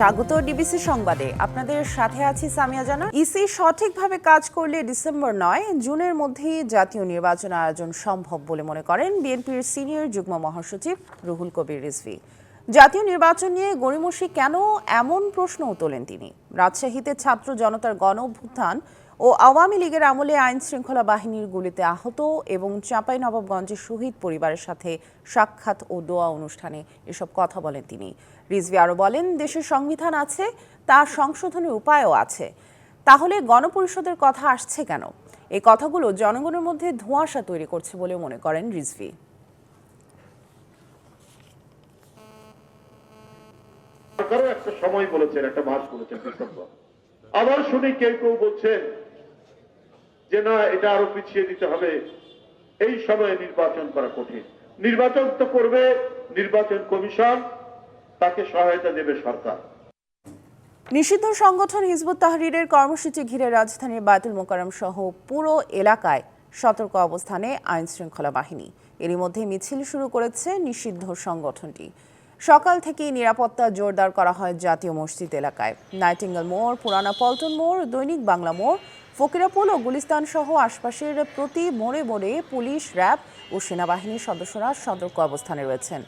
স্বাগত ডিবিসি সংবাদে। আপনাদের সাথে আছি সামিয়া জানা। ইসি সঠিকভাবে কাজ করলে ডিসেম্বর নয় জুনের মধ্যেই জাতীয় নির্বাচন আয়োজন সম্ভব বলে মনে করেন বিএনপির সিনিয়র যুগ্ম মহাসচিব রুহুল কবির রিজভী। জাতীয় নির্বাচন নিয়ে গড়িমসি কেন এমন প্রশ্নও তোলেন তিনি। রাজশাহীতে ছাত্র জনতার গণ অভ্যুত্থান ও আওয়ামী লীগের আমলে আইন শৃঙ্খলা বাহিনীর গুলিতে আহত এবং চাঁপাইনবাবগঞ্জের শহীদ পরিবারের সাথে সাক্ষাৎ ও দোয়া অনুষ্ঠানে এসব কথা বলেন তিনি। রিজভী আরও বলেন, দেশের সংবিধান আছে, তা সংশোধনের উপায়ও আছে, তাহলে গণপরিষদের কথা আসছে কেন? এই কথাগুলো জনগণের মধ্যে ধোঁয়াশা তৈরি করছে বলে মনে করেন রিজভী। একটা সময় বলেছেন, একটা মাস বলেছেন ডিসেম্বর। আবার শুনি কেউ কেউ বলছেন যে না, এটা আরো পিছিয়ে দিতে হবে, এই সময়ে নির্বাচন করা কঠিন। নির্বাচন তো করবে নির্বাচন কমিশন, তাকে সহায়তা দেবে সরকার। নিষিদ্ধ সংগঠন হিজবুত তাহরীরের কর্মসূচি ঘিরে রাজধানীর বায়তুল মোকাররম সহ পুরো এলাকায় সতর্ক অবস্থানে আইন শৃঙ্খলা বাহিনী। এরই মধ্যে মিছিল শুরু করেছে নিষিদ্ধ সংগঠনটি। সকাল থেকেই নিরাপত্তা জোরদার করা হয় জাতীয় মসজিদ এলাকায়। নাইটিঙ্গেল মোড়, পুরানা পল্টন মোড়, দৈনিক বাংলা মোড়, ফকিরাপুল ও গুলিস্তান সহ আশপাশের প্রতি মোড়ে মোড়ে পুলিশ, র্যাব ও সেনাবাহিনীর সদস্যরা সতর্ক অবস্থানে রয়েছেন।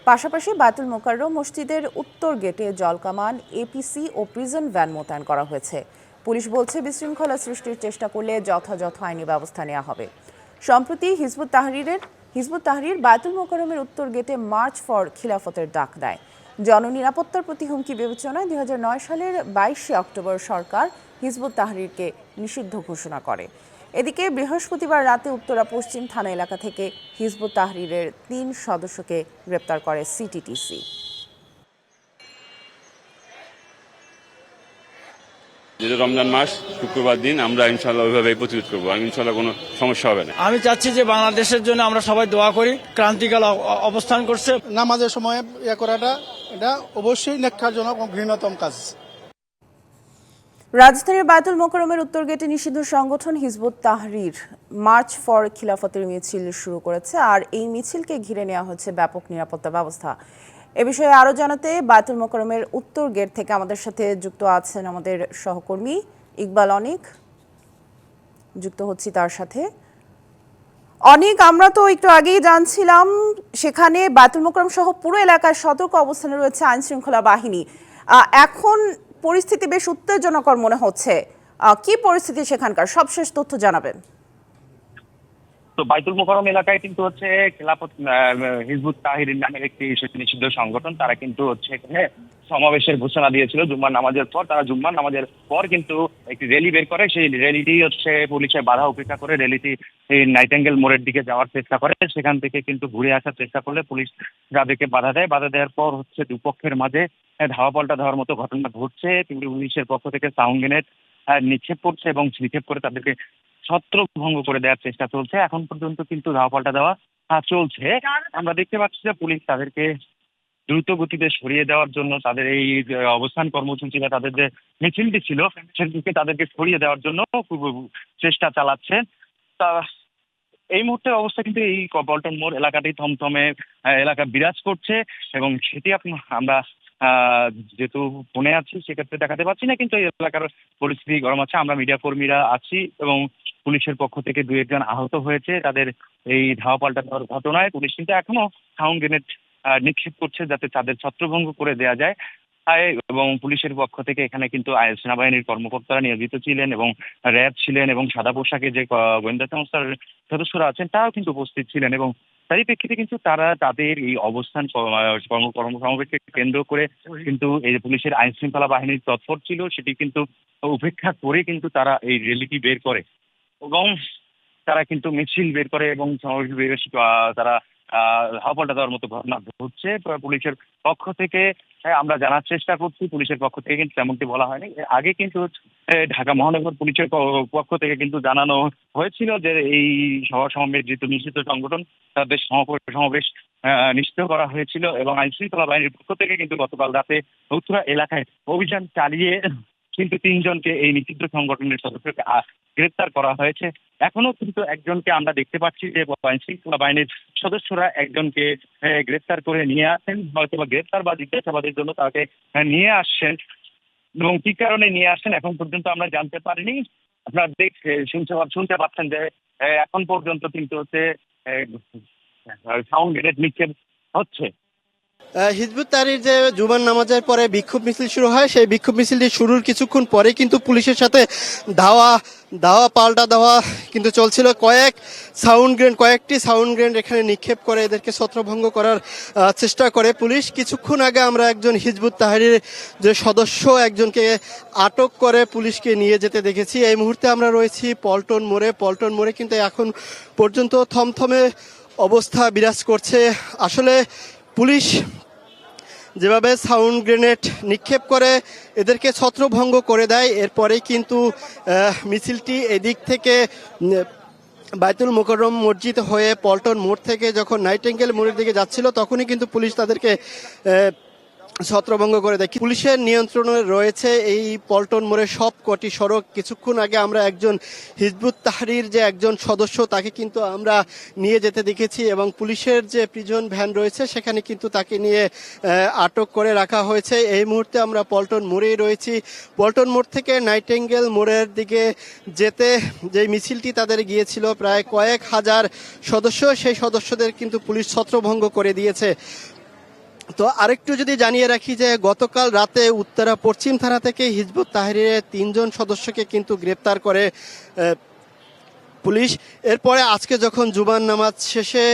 পাশাপাশি বায়তুল মোকাররম মসজিদের উত্তর গেটে জলকামান, এপিসি ও প্রিজন ভ্যান মোতায়েন করা হয়েছে। পুলিশ বলছে, বিশৃঙ্খলা সৃষ্টির চেষ্টা করলে যথাযথ আইনি ব্যবস্থা নেওয়া হবে। সম্প্রতি হিজবুত তাহরীর বায়তুল মোকাররমের উত্তর গেটে মার্চ ফর খিলাফতের ডাক দেয়। জননিরাপত্তার প্রতি হুমকি বিবেচনায় 2009 সালের 22 অক্টোবর সরকার হিজবুত তাহরীরকে নিষিদ্ধ ঘোষণা করে। এদিকে বৃহস্পতিবার রাতে উত্তরা পশ্চিম থানা এলাকা থেকে হিজবুত তাহরীরের 3 সদস্যকে গ্রেপ্তার করে সিটিটিসি। যেটা রমজান মাস, শুক্রবার দিন আমরা ইনশাল্লাহ ওইভাবে প্রতিরোধ করবো। ইনশাল্লাহ কোনো সমস্যা হবে না। আমি চাচ্ছি যে বাংলাদেশের জন্য আমরা সবাই দোয়া করি। ক্রান্তিকাল অবস্থান করছে, নামাজের সময় ইয়ে করাটা এটা অবশ্যই নেককারজনক ও ঘৃণাতম কাজ। রাজধানীর বায়তুল মোকাররমের উত্তর গেটে নিষিদ্ধ সংগঠন হিজবুত তাহরীর মার্চ ফর খিলাফতের মিছিল শুরু করেছে, আর এই মিছিলকে ঘিরে নেওয়া হচ্ছে ব্যাপক নিরাপত্তা ব্যবস্থা। এ বিষয়ে আরো জানাতে বায়তুল মোকাররমের উত্তর গেট থেকে আমাদের সাথে যুক্ত আছেন আমাদের সহকর্মী ইকবাল অনিক। যুক্ত হচ্ছি তার সাথে। অনেক, আমরা তো একটু আগেই জানছিলাম সেখানে বায়তুল মোকাররম সহ পুরো এলাকায় সতর্ক অবস্থানে রয়েছে আইন শৃঙ্খলা বাহিনী। এখন পরিস্থিতি বেশ উত্তেজনকর মনে হচ্ছে। কি পরিস্থিতি সেখানকার, সবশেষ তথ্য জানাবেন। তো বায়তুল মোকাররম এলাকায় কিন্তু হচ্ছে খেলাফত হিজবুত তাহরীর নামের একটি নিষিদ্ধ সংগঠন, তারা কিন্তু হচ্ছে এখানে সমাবেশের ঘোষণা দিয়েছিল জুম্মার নামাজের পর। তারা জুম্মার নামাজের পর কিন্তু একটি র্যালি বের করে। সেই র্যালিটি হচ্ছে পুলিশের বাধা উপেক্ষা করে র্যালিটি এই নাইটিঙ্গেল মোড়ের দিকে যাওয়ার চেষ্টা করে। সেখান থেকে কিন্তু ঘুরে আসার চেষ্টা করলে পুলিশ তাদেরকে বাধা দেয়। বাধা দেওয়ার পর হচ্ছে দুপক্ষের মাঝে ধাওয়া পাল্টা দেওয়ার মতো ঘটনা ঘটছে। কিন্তু পুলিশের পক্ষ থেকে সাউন্ড গ্রেনেড নিক্ষেপ করছে এবং নিক্ষেপ করে তাদেরকে ছত্রভঙ্গ করে দেওয়ার চেষ্টা চলছে। এখন পর্যন্ত কিন্তু ধাওয়া পাল্টা দেওয়া চলছে। আমরা দেখতে পাচ্ছি যে পুলিশ তাদেরকে দ্রুত গতিতে সরিয়ে দেওয়ার জন্য তাদের এই অবস্থান কর্মসূচি বা তাদের যে মিছিলটি ছিল সেদিকে তাদেরকে সরিয়ে দেওয়ার জন্য খুব চেষ্টা চালাচ্ছে। তা এই মুহূর্তের অবস্থা কিন্তু এই পল্টন মোড় এলাকাটি থমথমে এলাকা বিরাজ করছে এবং সেটি আমরা যেহেতু ফোনে আছি সেক্ষেত্রে দেখাতে পারছি না, কিন্তু এই এলাকার পরিস্থিতি গরম আছে। আমরা মিডিয়া কর্মীরা আছি এবং পুলিশের পক্ষ থেকে 2-1 আহত হয়েছে তাদের এই ধাওয়া পাল্টা দেওয়ার ঘটনায়। পুলিশ কিন্তু এখনো সাউন্ড গ্রেনেড নিক্ষেপ করছে যাতে তাদের ছত্রভঙ্গ করে দেওয়া যায়। এবং পুলিশের পক্ষ থেকে এখানে কিন্তু সেনাবাহিনীর কর্মকর্তারা নিয়োজিত ছিলেন এবং র্যাব ছিলেন এবং সাদা পোশাকে যে গোয়েন্দা সংস্থার সদস্যরা আছেন তারাও কিন্তু উপস্থিত ছিলেন। এবং তারই প্রেক্ষিতে কিন্তু তারা তাদের এই অবস্থান কর্মসমাবেশকে কেন্দ্র করে কিন্তু এই পুলিশের আইন শৃঙ্খলা বাহিনীর তৎপর ছিল সেটি কিন্তু উপেক্ষা করে কিন্তু তারা এই র্যালিটি বের করে এবং তারা কিন্তু মিছিল বের করে এবং তারা ধাওয়া দেওয়ার মতো ঘটনা ঘটছে। পুলিশের পক্ষ থেকে আমরা জানার চেষ্টা করছি, পুলিশের পক্ষ থেকে কিন্তু তেমনটি বলা হয়নি। আগে কিন্তু ঢাকা মহানগর পুলিশের পক্ষ থেকে কিন্তু জানানো হয়েছিল যে এই সভা সমাবেশ যেহেতু নিষিদ্ধ সংগঠন তাদের সমাবেশ নিষিদ্ধ করা হয়েছিল এবং আইন শৃঙ্খলা বাহিনীর পক্ষ থেকে কিন্তু গতকাল রাতে উত্তরা এলাকায় অভিযান চালিয়ে কিন্তু 3 জনকে এই নিষিদ্ধ সংগঠনের সদস্যকে গ্রেপ্তার করা হয়েছে এখনো কিন্তু একজনকে আমরা দেখতে পাচ্ছি যে আইন শৃঙ্খলা বাহিনীর সদস্যরা একজনকে গ্রেফতার করে নিয়ে আসেন, হয়তো বা গ্রেফতার বা জিজ্ঞাসাবাদের জন্য তাকে নিয়ে আসছেন, এবং কি কারণে নিয়ে আসেন এখন পর্যন্ত আমরা জানতে পারিনি। আপনারা শুনতে পাচ্ছেন যে এখন পর্যন্ত কিন্তু হচ্ছে সাউন্ড গ্রেনেড নিক্ষেপ হচ্ছে। হিজবুত তাহরির যে জুমার নামাজের পরে বিক্ষোভ মিছিল শুরু হয়, সেই বিক্ষোভ মিছিলটি শুরুর কিছুক্ষণ পরে কিন্তু পুলিশের সাথে ধাওয়া পাল্টা দেওয়া কিন্তু চলছিল। কয়েকটি সাউন্ড গ্রেনেড এখানে নিক্ষেপ করে এদেরকে ছত্রভঙ্গ করার চেষ্টা করে পুলিশ। কিছুক্ষণ আগে আমরা একজন হিজবুত তাহরির যে সদস্য একজনকে আটক করে পুলিশকে নিয়ে যেতে দেখেছি। এই মুহূর্তে আমরা রয়েছি পল্টন মোড়ে কিন্তু এখন পর্যন্ত থমথমে অবস্থা বিরাজ করছে। আসলে পুলিশ যেভাবে সাউন্ড গ্রেনেড নিক্ষেপ করে এদেরকে ছত্রভঙ্গ করে দেয়, এরপরেই কিন্তু মিছিলটি এদিক থেকে বাইতুল মোকাররম মসজিদ হয়ে পল্টন মোড় থেকে যখন নাইটিঙ্গেল মোড়ের দিকে যাচ্ছিল তখনই কিন্তু পুলিশ তাদেরকে ছত্রভঙ্গ করে দেয়। পুলিশের নিয়ন্ত্রণে রয়েছে এই পল্টন মোড়ের সব কটি সড়ক। কিছুক্ষণ আগে আমরা একজন হিজবুত তাহরির যে একজন সদস্য তাকে কিন্তু আমরা নিয়ে যেতে দেখেছি, এবং পুলিশের যে প্রিজন ভ্যান রয়েছে সেখানে কিন্তু তাকে নিয়ে আটক করে রাখা হয়েছে। এই মুহূর্তে আমরা পল্টন মোড়েই রয়েছি। পল্টন মোড় থেকে নাইটিঙ্গেল মোড়ের দিকে যেতে যে মিছিলটি তাদের গিয়েছিল প্রায় কয়েক হাজার সদস্য, সেই সদস্যদের কিন্তু পুলিশ ছত্রভঙ্গ করে দিয়েছে। তো আরেকটু যদি জানিয়ে রাখি যে গতকাল রাতে উত্তরা পশ্চিম থানা থেকে হিজবুত তাহরিরের 3 জন সদস্যকে কিন্তু গ্রেপ্তার করে পুলিশ। এরপরে আজকে যখন জুমার নামাজ শেষে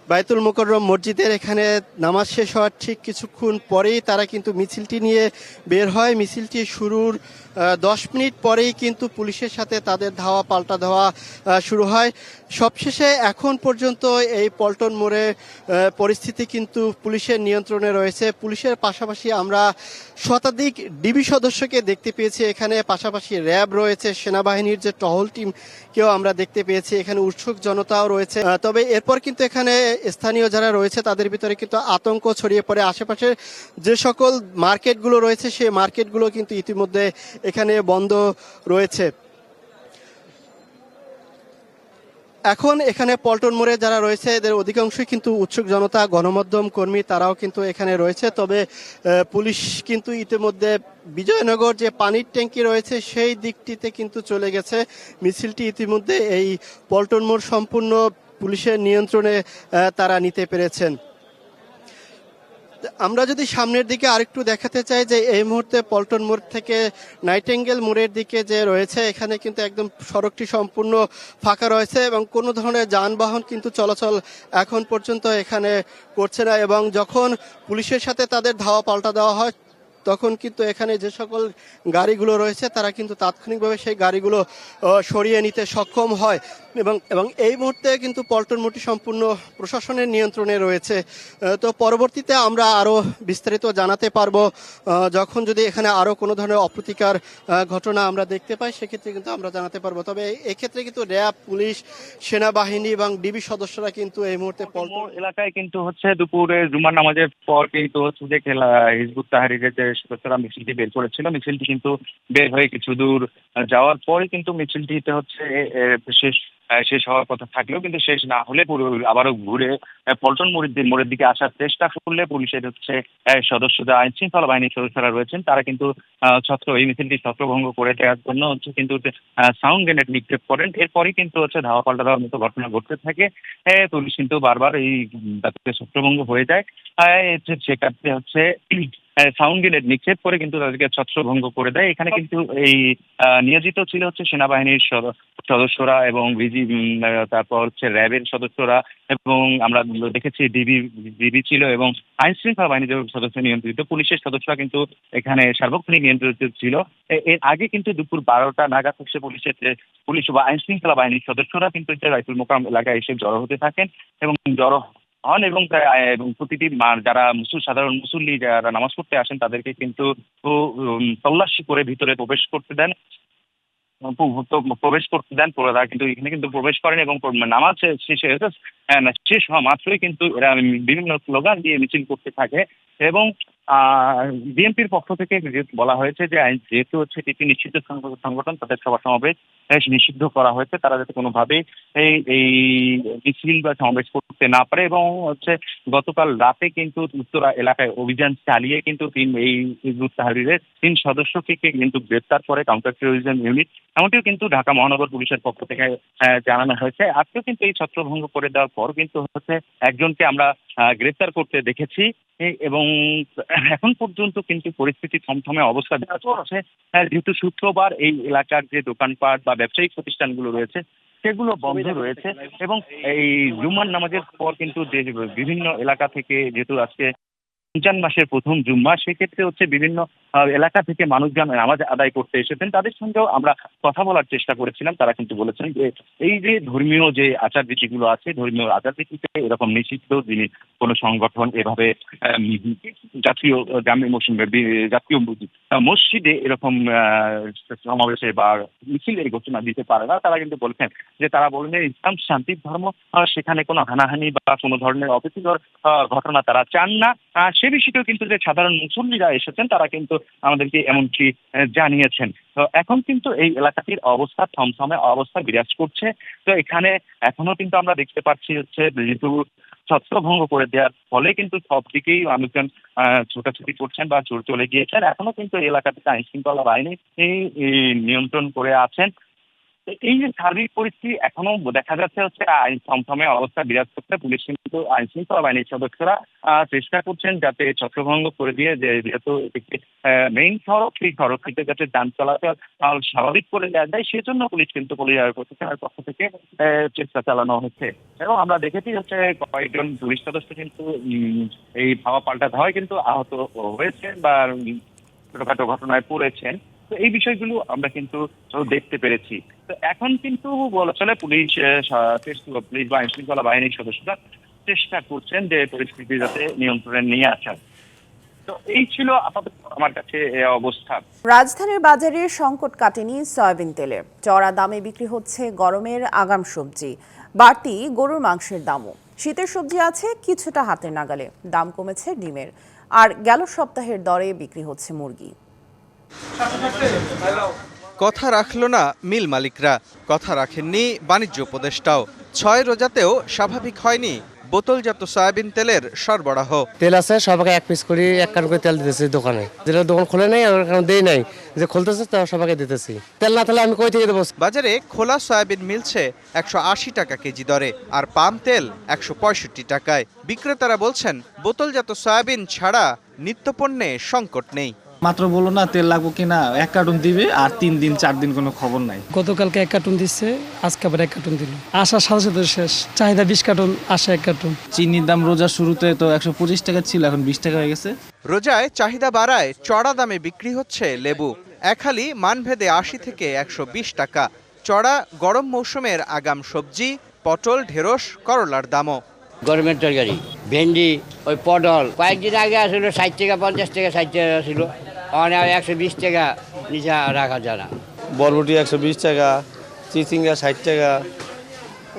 বাইতুল মোকাররম মসজিদের এখানে নামাজ শেষ হওয়ার ঠিক কিছুক্ষণ পরেই তারা কিন্তু মিছিলটি নিয়ে বের হয়। মিছিলটি শুরুর 10 মিনিট পরেই কিন্তু পুলিশের সাথে তাদের ধাওয়া পাল্টা দেওয়া শুরু হয়। সবশেষে এখন পর্যন্ত এই পল্টন মোড়ে পরিস্থিতি কিন্তু পুলিশের নিয়ন্ত্রণে রয়েছে। পুলিশের পাশাপাশি আমরা শতাধিক ডিবি সদস্যকে দেখতে পেয়েছি এখানে, পাশাপাশি র্যাব রয়েছে, সেনাবাহিনীর যে টহল টিমকেও আমরা দেখতে পেয়েছি, এখানে উৎসুক জনতাও রয়েছে। তবে এরপর কিন্তু এখানে স্থানীয় যারা রয়েছে তাদের ভিতরে কিন্তু আতঙ্ক ছড়িয়ে পড়ে। আশেপাশে যে সকল মার্কেটগুলো রয়েছে সেই মার্কেটগুলো কিন্তু ইতিমধ্যে এখানে বন্ধ রয়েছে। এখন এখানে পল্টন মোড়ে যারা রয়েছে এদের অধিকাংশই কিন্তু উৎসুক জনতা, গণমাধ্যম কর্মী, তারাও কিন্তু এখানে রয়েছে। তবে পুলিশ কিন্তু ইতিমধ্যে বিজয়নগর যে পানির ট্যাঙ্কি রয়েছে সেই দিকটিতে কিন্তু চলে গেছে। মিছিলটি ইতিমধ্যে এই পল্টন মোড় সম্পূর্ণ পুলিশের নিয়ন্ত্রণে তারা নিতে পেরেছেন। আমরা যদি সামনের দিকে আরেকটু দেখাতে চাই যে এই মুহূর্তে পল্টন মোড় থেকে নাইটিঙ্গেল মোড়ের দিকে যে রয়েছে এখানে কিন্তু একদম সড়কটি সম্পূর্ণ ফাঁকা রয়েছে এবং কোনো ধরনের যানবাহন কিন্তু চলাচল এখন পর্যন্ত এখানে করছে না। এবং যখন পুলিশের সাথে তাদের ধাওয়া পাল্টা দেওয়া হয় তখন কিন্তু এখানে যে সকল গাড়িগুলো রয়েছে তারা কিন্তু তাৎক্ষণিকভাবে সেই গাড়িগুলো সরিয়ে নিতে সক্ষম হয়। এবং এই মুহূর্তে কিন্তু পল্টন মোড়টি সম্পূর্ণ প্রশাসনের নিয়ন্ত্রণে রয়েছে। তো পরবর্তীতে আমরা আরও বিস্তারিত জানাতে পারবো যখন যদি এখানে আরও কোনো ধরনের অপ্রীতিকর ঘটনা আমরা দেখতে পাই, সেক্ষেত্রে কিন্তু আমরা জানাতে পারবো। তবে এক্ষেত্রে কিন্তু র্যাব, পুলিশ, সেনাবাহিনী এবং ডিবি সদস্যরা কিন্তু এই মুহূর্তে পল্টন এলাকায় কিন্তু হচ্ছে দুপুরে জুমার নামাজের পর কিন্তু হচ্ছে যে হিজবুত তাহরিরের যে সদস্যরা মিছিলটি বের করেছিল, মিছিলটি কিন্তু বের হয়ে কিছু দূর যাওয়ার পরে কিন্তু মিছিলটিতে হচ্ছে শেষ হওয়ার কথা থাকলেও কিন্তু শেষ না হলে আবারও ঘুরে পল্টন মোড়ের দিকে আসার চেষ্টা করলে পুলিশের হচ্ছে সদস্যরা, আইন শৃঙ্খলা বাহিনীর সদস্যরা রয়েছেন, তারা কিন্তু এই মিছিলটি ছত্রভঙ্গ করে দেওয়ার জন্য হচ্ছে কিন্তু সাউন্ড গ্রেনেড নিক্ষেপ করেন। এরপরই কিন্তু হচ্ছে ধাওয়া পাল্টা দেওয়ার মতো ঘটনা ঘটতে থাকে। পুলিশ কিন্তু বারবার এই ছত্রভঙ্গ হয়ে যায়। সেক্ষেত্রে হচ্ছে সাউন্ড গ্রেনেড নিক্ষেপ করে কিন্তু তাদেরকে ছত্রভঙ্গ করে দেয়। এখানে কিন্তু এই নিয়োজিত ছিল হচ্ছে সেনাবাহিনীর সদস্যরা এবং তারপর হচ্ছে র্যাবের সদস্যরা, এবং আমরা দেখেছি ডিবি ছিল এবং আইন শৃঙ্খলা বাহিনীর যে সদস্য নিয়ন্ত্রিত, পুলিশের সদস্যরা কিন্তু এখানে সার্বক্ষণিক নিয়ন্ত্রিত ছিল। এর আগে কিন্তু দুপুর 12টা নাগাদ হচ্ছে পুলিশ বা আইন শৃঙ্খলা বাহিনীর সদস্যরা কিন্তু বাইতুল মোকাররম এলাকায় এসে জড়ো হতে থাকেন এবং জড়ো হন এবং প্রতিটি যারা সাধারণ মুসল্লি যারা নামাজ পড়তে আসেন তাদেরকে কিন্তু তল্লাশি করে ভিতরে প্রবেশ করতে দেন। তারা কিন্তু এখানে কিন্তু প্রবেশ করেন এবং নামাজ শেষ হওয়া মাত্রই কিন্তু এরা বিভিন্ন স্লোগান দিয়ে মিছিল করতে থাকে এবং বিএনপির পক্ষ থেকে বলা হয়েছে যে যেহেতু হচ্ছে এটি নিষিদ্ধ সংগঠন, তাদের সভা সমাবেশ নিষিদ্ধ করা হয়েছে, তারা যাতে কোনোভাবেই এই মিছিল বা সমাবেশ করতে না পারে। এবং হচ্ছে গতকাল রাতে কিন্তু উত্তরা এলাকায় অভিযান চালিয়ে কিন্তু এই হিজবুত তাহরীরের 3 সদস্যকে কিন্তু গ্রেপ্তার করে কাউন্টার টেরোরিজম ইউনিট, এমনটিও কিন্তু ঢাকা মহানগর পুলিশের পক্ষ থেকে জানানো হয়েছে। আজকেও কিন্তু এই ছত্রভঙ্গ করে দেওয়ার পর কিন্তু হচ্ছে একজনকে আমরা গ্রেপ্তার করতে দেখেছি এবং এখন পর্যন্ত কিন্তু পরিস্থিতি থমথমে অবস্থা বিরাজ করছে। যেহেতু শুক্রবার এই এলাকার যে দোকানপাট বা ব্যবসায়িক প্রতিষ্ঠানগুলো রয়েছে সেগুলো বন্ধ রয়েছে এবং এই জুম্মার নামাজের পর কিন্তু যে বিভিন্ন এলাকা থেকে, যেহেতু আজকে রমজান মাসের প্রথম জুম্মা, সেক্ষেত্রে হচ্ছে বিভিন্ন এলাকা থেকে মানুষজন নামাজ আদায় করতে এসেছেন। তাদের সঙ্গেও আমরা কথা বলার চেষ্টা করেছিলাম। তারা কিন্তু বলেছেন যে এই যে ধর্মীয় যে আচার-রীতিগুলো আছে, ধর্মীয় আচার-রীতিতে এরকম নিষিদ্ধ যিনি কোনো সংগঠন এভাবে জাতীয় জামে জাতীয় মসজিদে এরকম সমাবেশে বা মিছিলের ঘোষণা দিতে পারে না। তারা কিন্তু বলেছেন যে তারা বলেন ইসলাম শান্তির ধর্ম, সেখানে কোনো হানাহানি বা কোনো ধরনের অপ্রীতিকর ঘটনা তারা চান না। সে বিষয়টাও কিন্তু যে সাধারণ মুসল্লিরা এসেছেন তারা কিন্তু আমাদেরকে এমনকি জানিয়েছেন। তো এখন কিন্তু এই এলাকাটির অবস্থা থমথমে অবস্থা বিরাজ করছে। তো এখানে এখনো কিন্তু আমরা দেখতে পাচ্ছি হচ্ছে যেহেতু ছত্রভঙ্গ করে দেওয়ার ফলে কিন্তু সব দিকেই মানুষজন ছোটাছুটি করছেন বা চলে গিয়েছেন। এখনো কিন্তু এই এলাকাটিতে আইন শৃঙ্খলা বাহিনী নিয়ন্ত্রণ করে আছেন। এই যে সার্বিক পরিস্থিতি এখনো দেখা যাচ্ছে হচ্ছে আইন থমথমে অবস্থা বিরাজ করছে। পুলিশ কিন্তু আইন শৃঙ্খলা বাহিনীর সদস্যরা চেষ্টা করছেন যাতে ছত্রভঙ্গ করে দিয়ে যেহেতু একটি মেইন সড়ক, সেই সড়কটিতে যাতে যান চলাচল স্বাভাবিক করে দেওয়া যায় সেজন্য পুলিশ কিন্তু প্রশাসনের পক্ষ থেকে চেষ্টা চালানো হচ্ছে। এবং আমরা দেখেছি হচ্ছে কয়েকজন পুলিশ সদস্য কিন্তু এই ধাওয়া পাল্টা ধাওয়ায় কিন্তু আহত হয়েছেন বা ছোটখাটো ঘটনায় পড়েছেন। তো এই বিষয়গুলো আমরা কিন্তু দেখতে পেরেছি। তো এখন কিন্তু বলা চলে পুলিশ বা আইন শৃঙ্খলা বাহিনীর সদস্যরা চেষ্টা করছেন যে পরিস্থিতি যাতে নিয়ন্ত্রণে নিয়ে আসার। তো এই ছিল আপাতত আমার কাছে অবস্থা। রাজধানীর বাজারে সংকট কাটেনি সয়াবিন তেলের। চড়া দামে বিক্রি হচ্ছে গরমের আগাম সবজি, বাড়তি গরুর মাংসের দামও। শীতের সবজি আছে কিছুটা হাতের নাগালে, দাম কমেছে ডিমের। আর গেল সপ্তাহের দরে বিক্রি হচ্ছে মুরগি। কথা রাখলো না মিল মালিকরা, কথা রাখেননি বাণিজ্য উপদেষ্টাও। 6 রোজাতেও স্বাভাবিক হয়নি বোতলজাত সয়াবিন তেলের সরবরাহ। তেল আছে সবাইকে 1 পিস করে 1 কার্টন করে তেল দিতেছি দোকানে, যেটা দোকান খোলে নাই আর কারণ দেই নাই, যে খুলতেছে তা সবাইকে দিতেছি। তেল না তাহলে আমি কই থেকে দেবো? বাজারে খোলা সয়াবিন মিলছে 180 টাকা কেজি দরে, আর পাম তেল 165 টাকায়। বিক্রেতারা বলছেন বোতলজাত সয়াবিন ছাড়া নিত্যপণ্যে সংকট নেই। মাত্র বললো না তেল লাগবো কিনা, 1 কার্টন দিবে আর 3 দিন 4 দিন কোনো খবর নাই। গতকালকে 1 কার্টন দিচ্ছে, আজকে আবার 1 কার্টন দিল। আসার সাথে সাথে শেষ, চাহিদা 20 কার্টন, আসে 1 কার্টন। চিনির দাম রোজার শুরুতে তো 125 টাকা ছিল, এখন 20 টাকা হয়ে গেছে। রোজায় চাহিদা বাড়ায় চড়া দামে বিক্রি হচ্ছে লেবু। এক হালি মানভেদে 80 থেকে 120 টাকা। চড়া গরম মৌসুমের আগাম সবজি, পটল, ঢেঁড়স, করলার দামও। গরমের তরকারি, ভেন্ডি, ওই পটল কয়েকদিন আগে আসলে 60 টাকা 50 টাকা 60 টাকা ছিল, 120 টাকা নিচে রাখা যায় না। বরবটি 120 টাকা, চিচিঙ্গা 60 টাকা,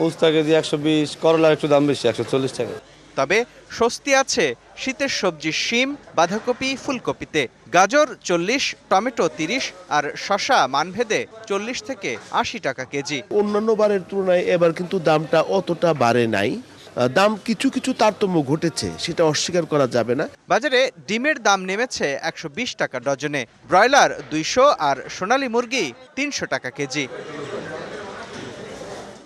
উস্তা কেজি 120, করলার একটু দাম বেশি 140 টাকা। তবে স্বস্তি আছে শীতের সবজি শিম, বাঁধাকপি, ফুলকপিতে। গাজর 40, টমেটো 30 আর শসা মানভেদে 40 থেকে 80 টাকা কেজি। অন্যান্য বারের তুলনায় এবার কিন্তু দামটা অতটা বাড়ে নাই, দাম কিছু কিছু তারতম্য ঘটেছে, সেটা অস্বীকার করা যাবে না। বাজারে ডিমের দাম নেমেছে 120 টাকা ডজনে, ব্রয়লার 200 আর সোনালী মুরগি 300 টাকা কেজি।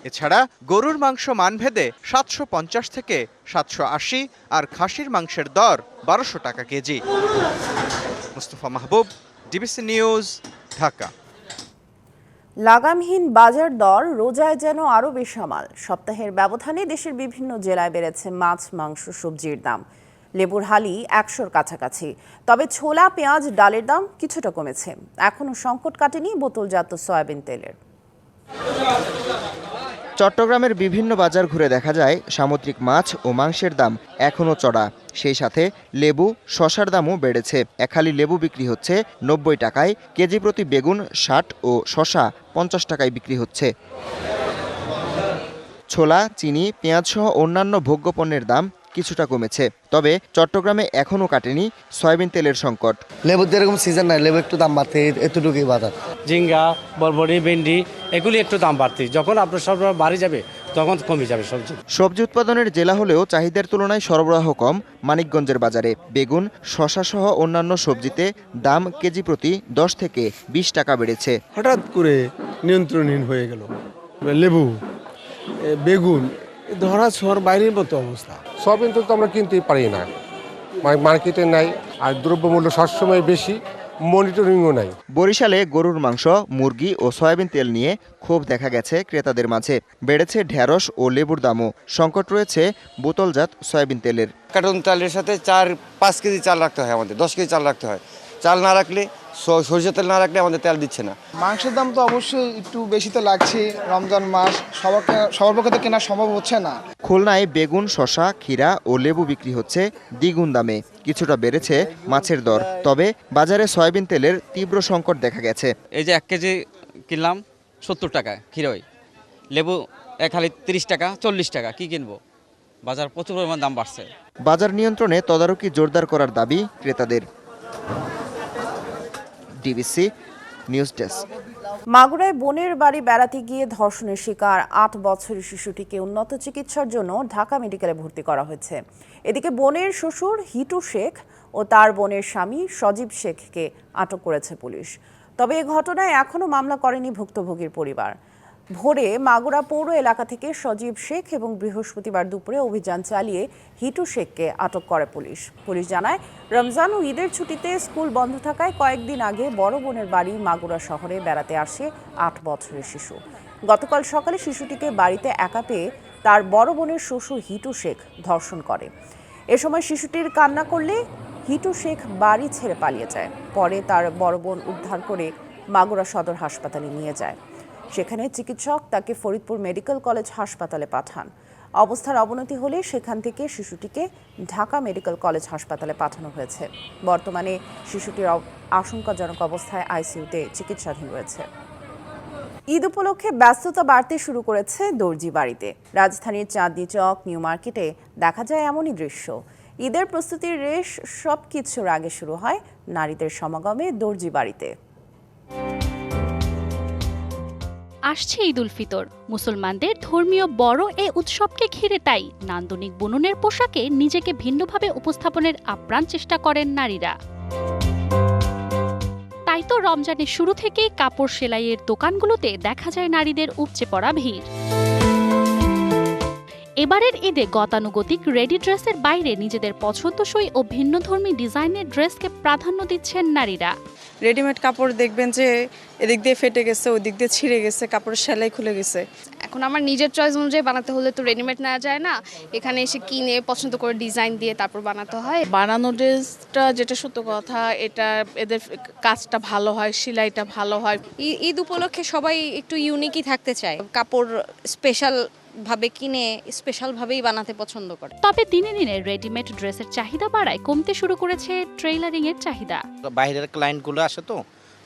এছাড়া গরুর মাংস মানভেদে 750 থেকে 780 আর খাসির মাংসের দর 1200 টাকা কেজি। মুস্তফা মাহবুব, ডিবিসি নিউজ, ঢাকা। লাগামহীন বাজার দর রোজায় যেন আরও বেসামাল। সপ্তাহের ব্যবধানে দেশের বিভিন্ন জেলায় বেড়েছে মাছ, মাংস, সবজির দাম। লেবুর হালি 100-র কাছাকাছি। তবে ছোলা, পেঁয়াজ, ডালের দাম কিছুটা কমেছে। এখনও সংকট কাটেনি বোতলজাত সয়াবিন তেলের। চট্টগ্রামের বিভিন্ন বাজার ঘুরে দেখা যায় সামুদ্রিক মাছ ও মাংসের দাম এখনও চড়া। সেই সাথে লেবু, শসার দামও বেড়েছে। এক হালি লেবু বিক্রি হচ্ছে 90 টাকায়, কেজি প্রতি বেগুন 60 ও শসা 50 টাকায় বিক্রি হচ্ছে। ছোলা, চিনি, পেঁয়াজ সহ অন্যান্য ভোগ্যপণ্যের দাম কিছুটা কমেছে। তবে চট্টগ্রামে এখনও কাটেনি সয়াবিন তেলের সংকট। লেবুর যেরকম সিজন নাই, লেবু একটু দাম বাড়তে এতটুকুই বাজার। ঝিঙ্গা, বরবটি, ভেন্ডি এগুলি একটু দাম বাড়তি, যখন আপনার সরবরাহ বাড়ি যাবে তখন কমে যাবে সবজি। সবজি উৎপাদনের জেলা হলেও চাহিদার তুলনায় সরবরাহ কম মানিকগঞ্জের বাজারে। বেগুন, শসা সহ অন্যান্য সবজিতে দাম কেজি প্রতি 10 থেকে 20 টাকা বেড়েছে। হঠাৎ করে নিয়ন্ত্রণহীন হয়ে গেল। লেবু, বেগুন ধরা ছোঁয়ার বাইরের মতো অবস্থা। সয়াবিন তো আমরা কিনতেই পারি না, মার্কেটে নাই, আর দ্রব্যমূল্য সবসময় বেশি, মনিটরিংও নাই। বরিশালে গরুর মাংস, মুরগি ও সয়াবিন তেল নিয়ে ক্ষোভ দেখা গেছে ক্রেতাদের মাঝে। বেড়েছে ঢেঁড়স ও লেবুর দামও। সংকট রয়েছে বোতলজাত সয়াবিন তেলের। কার্টন চালের সাথে 4-5 কেজি চাল রাখতে হয়, আমাদের 10 কেজি চাল রাখতে হয়। চাল না রাখলে, সরষের তেল না রাখলে আমাদের তেল দিচ্ছে না। মাংসের দাম তো অবশ্যই একটু বেশি তো লাগছে, রমজান মাস, সবার পক্ষে তো কেনা সম্ভব হচ্ছে না। খুলনায় বেগুন, শসা, ক্ষীরা ও লেবু বিক্রি হচ্ছে দ্বিগুণ দামে। কিছুটা বেড়েছে মাছের দর। তবে বাজারে সয়াবিন তেলের তীব্র সংকট দেখা গেছে। এই যে 1 কেজি কিনলাম 70 টাকা ক্ষীরই, লেবু এক হালি 30 টাকা, 40 টাকা, কি কিনবো? বাজার প্রচুর পরিমাণ দাম বাড়ছে। বাজার নিয়ন্ত্রণে তদারকি জোরদার করার দাবি ক্রেতাদের। DBC news desk. মাগুরায় বোনের বাড়ি বেড়াতে গিয়ে ধর্ষণের শিকার 8 বছরের শিশুটিকে উন্নত চিকিৎসার জন্য ঢাকা মেডিকেলে ভর্তি করা হয়েছে। এদিকে বোনের শ্বশুর হিটু শেখ ও তার বোনের স্বামী সজীব শেখকে আটক করেছে পুলিশ। তবে এ ঘটনায় এখনও মামলা করেনি ভুক্তভোগীর পরিবার। ভোরে মাগুরা পৌর এলাকা থেকে সজীব শেখ এবং বৃহস্পতিবার দুপুরে অভিযান চালিয়ে হিটু শেখকে আটক করে পুলিশ। পুলিশ জানায়, রমজান ও ঈদের ছুটিতে স্কুল বন্ধ থাকায় কয়েকদিন আগে বড় বোনের বাড়ি মাগুরা শহরে বেড়াতে আসে 8 বছরের শিশু। গতকাল সকালে শিশুটিকে বাড়িতে একা পেয়ে তার বড় বোনের শ্বশুর হিটু শেখ ধর্ষণ করে। এ সময় শিশুটির কান্না করলে হিটু শেখ বাড়ি ছেড়ে পালিয়ে যায়। পরে তার বড় বোন উদ্ধার করে মাগুরা সদর হাসপাতালে নিয়ে যায়। সেখানে চিকিৎসক তাকে ফরিদপুর মেডিকেল কলেজ হাসপাতালে পাঠান। অবস্থার অবনতি হলে সেখান থেকে শিশুটিকে ঢাকা মেডিকেল কলেজ হাসপাতালে পাঠানো হয়েছে। বর্তমানে শিশুটির আশঙ্কাজনক অবস্থায় আইসিইউতে চিকিৎসাধীন রয়েছে। ঈদ উপলক্ষে ব্যস্ততা বাড়তে শুরু করেছে দর্জি বাড়িতে। রাজধানীর চাঁদনী চক, নিউ মার্কেটে দেখা যায় এমনই দৃশ্য। ঈদের প্রস্তুতির রেশ সবকিছুর আগে শুরু হয় নারীদের সমাগমে দর্জি বাড়িতে। আসছে ঈদ উল ফিতর। মুসলমানদের ধর্মীয় বড় এ উৎসবকে ঘিরে তাই নান্দনিক বুননের পোশাকে নিজেকে ভিন্নভাবে উপস্থাপনের আপ্রাণ চেষ্টা করেন নারীরা। তাই তো রমজানের শুরু থেকেই কাপড় সেলাইয়ের দোকানগুলোতে দেখা যায় নারীদের উপচে পড়া ভিড়। এবারের ঈদে গতানুগতিক রেডি ড্রেসের বাইরে নিজেদের পছন্দসই ও ভিন্নধর্মী ডিজাইনের ড্রেসকে প্রাধান্য দিচ্ছেন নারীরা। রেডিমেড কাপড় দেখবেন যে এদিক দিয়ে ফেটে গেছে, ওই দিক দিয়ে ছিঁড়ে গেছে, কাপড়ের সেলাই খুলে গেছে। এখন আমার নিজের চয়েস অনুযায়ী বানাতে হলে তো রেডিমেড নেওয়া যায় না, এখানে এসে কিনে পছন্দ করে ডিজাইন দিয়ে তারপর বানাতে হয়। বানানো ড্রেসটা যেটা সত্য কথা, এটা এদের কাজটা ভালো হয়, সেলাইটা ভালো হয়। ঈদ উপলক্ষে সবাই একটু ইউনিকই থাকতে চায়, কাপড় স্পেশাল ভাবে কিনে স্পেশাল ভাবেই বানাতে পছন্দ করে। তবে দিনে দিনে রেডিমেড ড্রেসের চাহিদা বাড়ায় কমতে শুরু করেছে ট্রেইলারিং এর চাহিদা। বাইরের ক্লায়েন্টগুলো আসে তো,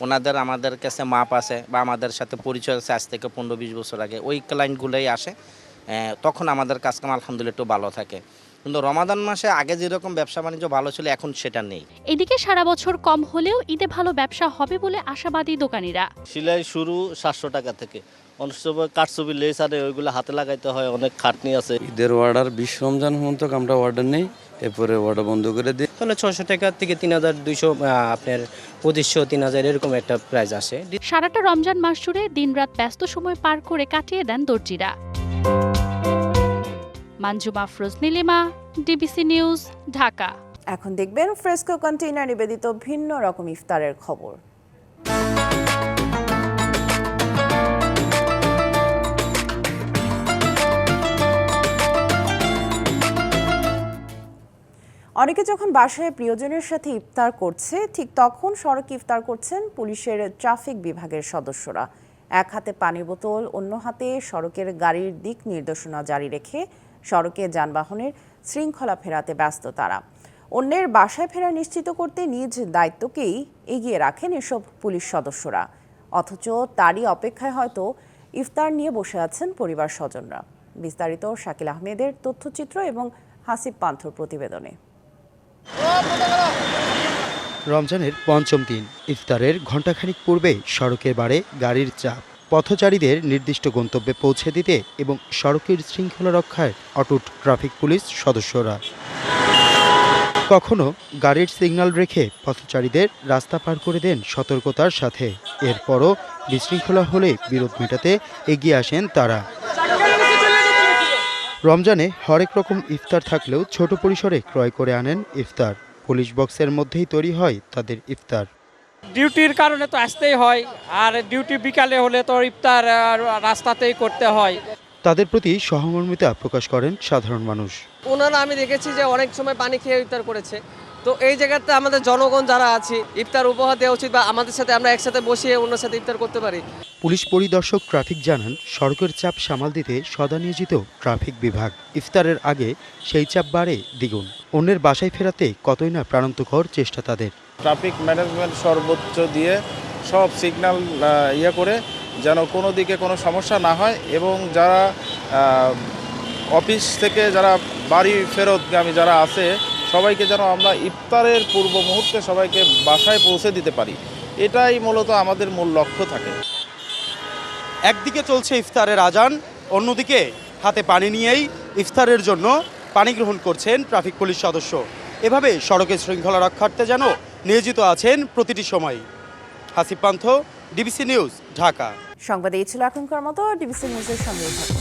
ওনাদের আমাদের কাছে মাপ আছে বা আমাদের সাথে পরিচয় আছে আজ থেকে 15-20 বছর আগে, ওই ক্লায়েন্টগুলোই আসে, তখন আমাদের কাজকাম আলহামদুলিল্লাহ একটু ভালো থাকে। কিন্তু রমাদান মাসে আগে যেরকম ব্যবসা বাণিজ্য ভালো ছিল এখন সেটা নেই। এদিকে সারা বছর কম হলেও ঈদে ভালো ব্যবসা হবে বলে আশাবাদী দোকানিরা। সেলাই শুরু 700 টাকা থেকে, অনেক সময় কাঠছবি লেস আরে ওইগুলো হাতে লাগাইতে হয়, অনেক খাটনি আছে। ঈদের অর্ডার 20 রমজান পর্যন্ত আমরা অর্ডার নেই, এরপরে অর্ডার বন্ধ করে দিই। তাহলে 600 টাকা থেকে 3200, আপনার 2500, 3000 এরকম একটা প্রাইস আসে। সারাটা রমজান মাস জুড়ে দিনরাত ব্যস্ত সময় পার করে কাটিয়ে দেন দর্জিরা। Manjuma Afroz Nilima, DBC news, Dhaka. এখন দেখবেন ফ্রেস্কো কন্টেইনার নিবেদিত ভিন্ন রকম ইফতারের খবর। অনেকে যখন বাসায় প্রিয়জনের সাথে ইফতার করছে, ঠিক তখন সড়কে ইফতার করছেন পুলিশের ট্রাফিক বিভাগের সদস্যরা। এক হাতে পানির বোতল, অন্য হাতে সড়কের গাড়ির দিক নির্দেশনা জারি রেখে সড়কে যানবাহনের শৃঙ্খলা ফেরাতে ব্যস্ত তারা। অন্যের বাসায় ফেরা নিশ্চিত করতে নিজ দায়িত্বকেই এগিয়ে রাখেন এসব পুলিশ সদস্যরা। অথচ তারই অপেক্ষায় হয়তো ইফতার নিয়ে বসে আছেন পরিবার স্বজনরা। বিস্তারিত শাকিল আহমেদের তথ্যচিত্র এবং হাসিব পান্থর প্রতিবেদনে। রমজানের পঞ্চম দিন, ইফতারের ঘণ্টাখানিক পূর্বে সড়কে বাড়ে গাড়ির চাপ। পথচারীদের নির্দিষ্ট গন্তব্যে পৌঁছে দিতে এবং সড়কের শৃঙ্খলা রক্ষায় অটুট ট্রাফিক পুলিশ সদস্যরা। কখনো গাড়ির সিগন্যাল রেখে পথচারীদের রাস্তা পার করে দেন সতর্কতার সাথে। এরপরও বিশৃঙ্খলা হলে বিরোধ মেটাতে এগিয়ে আসেন তারা। রমজানে হরেক রকম ইফতার থাকলেও ছোট পরিসরে ক্রয় করে আনেন ইফতার। পুলিশ বক্সের মধ্যেই তৈরি হয় তাদের ইফতার। ডিউটির কারণে তো আসতেই হয়, আর ডিউটি বিকালে হলে তো ইফতার রাস্তাতেই করতে হয়। তাদের প্রতি সহমর্মিতা প্রকাশ করেন সাধারণ মানুষ। ওনারা আমি দেখেছি যে অনেক সময় পানি খেয়ে ইফতার করেছে, তো এই জায়গাতে আমাদের জনগণ যারা আছি ইফতার উপহার দেওয়া উচিত, বা আমাদের সাথে আমরা একসাথে বসিয়ে ওনার সাথে ইফতার করতে পারি। পুলিশ পরিদর্শক ট্রাফিক জানান, সড়কের চাপ সামাল দিতে সদা নিয়োজিত ট্রাফিক বিভাগ। ইফতারের আগে সেই চাপ বাড়ে দ্বিগুণ। অন্যের বাসায় ফেরাতে কতই না প্রাণান্তকর চেষ্টা তাদের। ট্রাফিক ম্যানেজমেন্ট সর্বোচ্চ দিয়ে সব সিগন্যাল করে যেন কোনো দিকে কোনো সমস্যা না হয়, এবং যারা অফিস থেকে যারা বাড়ি ফেরতগামী যারা আছে সবাইকে যেন আমরা ইফতারের পূর্ব মুহূর্তে সবাইকে বাসায় পৌঁছে দিতে পারি, এটাই মূলত আমাদের মূল লক্ষ্য থাকে। একদিকে চলছে ইফতারের আজান, অন্যদিকে হাতে পানি নিয়েই ইফতারের জন্য পানি গ্রহণ করছেন ট্রাফিক পুলিশ সদস্য। এভাবে সড়কের শৃঙ্খলা রক্ষার্থে যেন নিয়োজিত আছেন প্রতিটি সময়। হাসিব পান্থ, ডিবিসি নিউজ, ঢাকা। সংবাদ এই ছিল এখনকার মতো। ডিবিসি নিউজের সঙ্গে থাকুন।